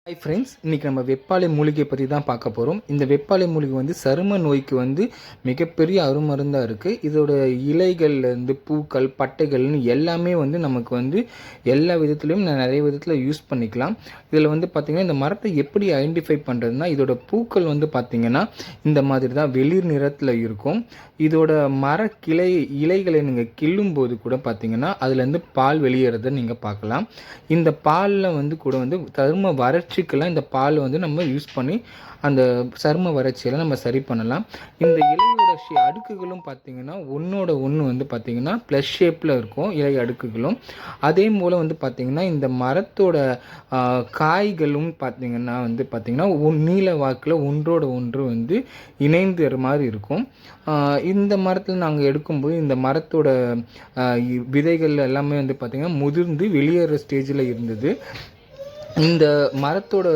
Hi friends, இன்றைக்கி நம்ம வெப்பாலை மூலிகை பற்றி தான் பார்க்க போகிறோம். இந்த வெப்பாலை மூலிகை வந்து சரும நோய்க்கு வந்து மிகப்பெரிய அருமருந்தாக இருக்குது. இதோட இலைகள்லேருந்து பூக்கள், பட்டைகள்னு எல்லாமே வந்து நமக்கு வந்து எல்லா விதத்துலேயும் நிறைய விதத்தில் யூஸ் பண்ணிக்கலாம். இதில் வந்து பார்த்திங்கன்னா இந்த மரத்தை எப்படி ஐடென்டிஃபை பண்ணுறதுனா, இதோட பூக்கள் வந்து பார்த்திங்கன்னா இந்த மாதிரி தான் வெளிர் நிறத்தில் இருக்கும். இதோட இலைகளை நீங்கள் கிள்ளும்போது கூட பார்த்திங்கன்னா அதுலேருந்து பால் வெளியேறதை நீங்கள் பார்க்கலாம். இந்த பாலில் வந்து கூட வந்து சரும வறட்சிக்கெல்லாம் இந்த பால் வந்து நம்ம யூஸ் பண்ணி அந்த சரும வறட்சியெல்லாம் நம்ம சரி பண்ணலாம். இந்த இலையோட அடுக்குகளும் பார்த்திங்கன்னா ஒன்றோட ஒன்று வந்து பார்த்திங்கன்னா ப்ளஸ் ஷேப்பில் இருக்கும் இலை அடுக்குகளும். அதே போல் வந்து பார்த்திங்கன்னா இந்த மரத்தோட காய்களும் பார்த்திங்கன்னா வந்து பார்த்திங்கன்னா நீல வாக்கில் ஒன்றோட ஒன்று வந்து இணைந்து மாதிரி இருக்கும். இந்த மரத்தில் நாங்கள் எடுக்கும்போது இந்த மரத்தோட விதைகள் எல்லாமே வந்து பார்த்திங்கன்னா முதிர்ந்து வெளியேற ஸ்டேஜில் இருந்தது. இந்த மரத்தோட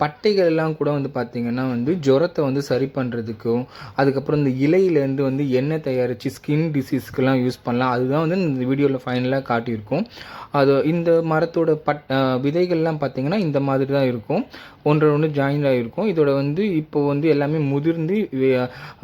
பட்டைகள் எல்லாம் கூட வந்து பார்த்திங்கன்னா வந்து ஜுரத்தை வந்து சரி பண்ணுறதுக்கும், அதுக்கப்புறம் இந்த இலையிலேருந்து வந்து எண்ணெய் தயாரித்து ஸ்கின் டிசீஸ்க்கெல்லாம் யூஸ் பண்ணலாம். அதுதான் வந்து இந்த வீடியோவில் ஃபைனலாக காட்டியிருக்கோம். அது இந்த மரத்தோட விதைகள்லாம் பார்த்திங்கன்னா இந்த மாதிரி தான் இருக்கும், ஒன்று ஜாயின் ஆகிருக்கும். இதோட வந்து இப்போ வந்து எல்லாமே முதிர்ந்து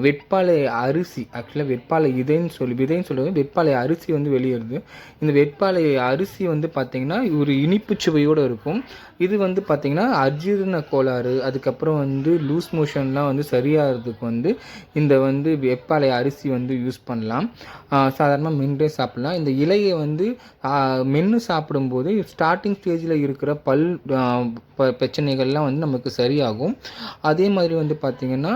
வெட்பாலை அரிசி, ஆக்சுவலாக வெட்பாலை விதைன்னு சொல்லுவது வெட்பாலை அரிசி வந்து வெளியேறுது. இந்த வெட்பாலை அரிசி வந்து பார்த்திங்கன்னா ஒரு இனிப்பு சுவையோடு இருக்கும். இது வந்து பார்த்திங்கன்னா அஜீரண கோளாறு, அதுக்கப்புறம் வந்து லூஸ் மோஷன்லாம் வந்து சரியாகிறதுக்கு வந்து இந்த வந்து வெப்பாலை அரிசி வந்து யூஸ் பண்ணலாம். சாதாரணமாக மென்றே சாப்பிட்லாம். இந்த இலையை வந்து மென்று சாப்பிடும்போது ஸ்டார்டிங் ஸ்டேஜில் இருக்கிற பிரச்சனைகள்லாம் வந்து நமக்கு சரியாகும். அதே மாதிரி வந்து பார்த்திங்கன்னா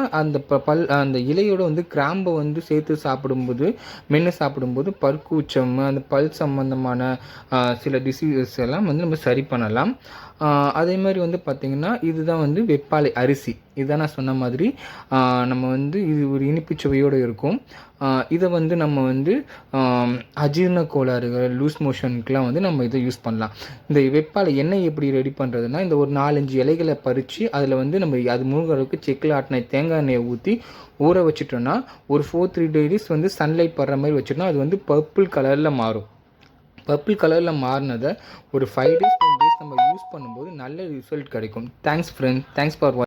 அந்த இலையோட வந்து கிராம்பை வந்து சேர்த்து சாப்பிடும்போது, மென்று சாப்பிடும்போது பற்கூச்சம், அந்த பல் சம்பந்தமான சில டிசீசஸ் எல்லாம் வந்து நம்ம சரி பண்ணலாம். அதே மாதிரி வந்து பார்த்திங்கன்னா இதுதான் வந்து வெப்பாலை அரிசி. இதுதான் நான் சொன்ன மாதிரி நம்ம வந்து இது ஒரு இனிப்பு சுவையோடு இருக்கும். இதை வந்து நம்ம வந்து அஜீரண கோளாறுகள், லூஸ் மோஷனுக்குலாம் வந்து நம்ம இதை யூஸ் பண்ணலாம். இந்த வெப்பாலை எண்ணெய் எப்படி ரெடி பண்ணுறதுனா, இந்த ஒரு 4-5 இலைகளை பறித்து அதில் வந்து நம்ம அது மூழ்கிற அளவுக்கு செக்கில் ஆட்டின தேங்காய் எண்ணெயை ஊற்றி ஊற வச்சுட்டோன்னா ஒரு 4-3 days வந்து சன்லைட் படுற மாதிரி வச்சுட்டோம்னா அது வந்து பர்பிள் கலரில் மாறும். பர்பிள் கலரில் மாறினதை ஒரு 5 days 10 days நம்ம யூஸ் பண்ணும்போது நல்ல ரிசல்ட் கிடைக்கும். Thanks friend, thanks for